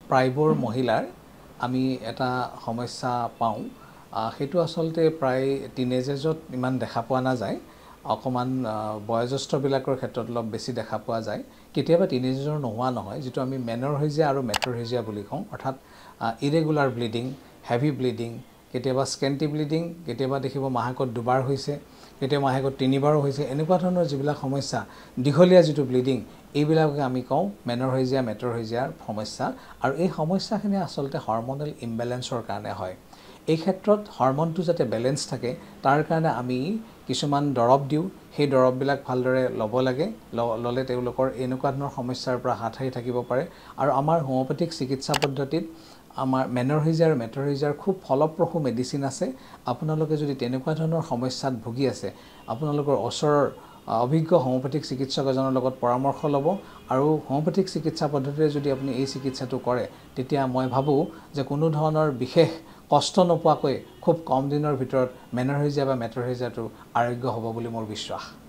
প্ৰায়বোৰ মহিলাৰ আমি এটা সমস্যা পাওঁ সেইটো আসলতে প্ৰায় টিনেজেজত ইমান দেখা পোৱা নাযায় অকমান বয়োজ্যেষ্ঠবিলাকৰ ক্ষেত্ৰত অলপ বেছি দেখা পোৱা যায় কেতিয়াবা টিনেজেজৰ নোহোৱা নহয় যেটো আমি মেনৰহেজিয়া আৰু মেট্ৰহেজিয়া বুলি কওঁ অৰ্থাৎ ইৰেগুলাৰ ব্লিডিং হেভি ব্লিডিং কেতিয়াবা স্কেন্টি ব্লিডিং কেতিয়াবা দেখিব মাহেকত দুবাৰ হৈছে কেতিয়াবা মাহেকত তিনিবাৰো হৈছে এনেকুৱা ধৰণৰ যিবিলাক সমস্যা দীঘলীয়া যেটো ব্লিডিং এইবিলাককে আমি কওঁ মেনৰহেজিয়া মেট্ৰহেজিয়াৰ সমস্যা আৰু এই সমস্যাখিনি আসলতে হৰমোনাল ইমবেলেন্সৰ কাৰণে হয় এই ক্ষেত্ৰত হৰমোনটো যাতে বেলেন্স থাকে তাৰ কাৰণে আমি কিছুমান দৰব দিও সেই দৰববিলাক ভালদৰে ল'ব লাগে ললে তেওঁলোকৰ এনেকুৱা ধৰণৰ সমস্যাৰ পৰা হাত সাৰি থাকিব পাৰে আৰু আমাৰ হোমিওপ্যাথিক চিকিৎসা পদ্ধতিত আমাৰ মেনৰহেজিয়া আৰু মেট্ৰহেজিয়াৰ খুব ফলপ্ৰসূ মেডিচিন আছে আপোনালোকে যদি তেনেকুৱা ধৰণৰ সমস্যাত ভুগি আছে আপোনালোকৰ ওচৰৰ অভিজ্ঞ হোমিওপ্যাথিক চিকিৎসক এজনৰ লগত পৰামৰ্শ ল'ব আৰু হোমিওপ্যাথিক চিকিৎসা পদ্ধতিৰে যদি আপুনি এই চিকিৎসাটো কৰে তেতিয়া মই ভাবো যে কোনো ধৰণৰ বিশেষ কষ্ট নোপোৱাকৈ খুব কম দিনৰ ভিতৰত মেনৰহেজিয়া বা মেট্ৰহেজিয়াটো আৰোগ্য হ'ব বুলি মোৰ বিশ্বাস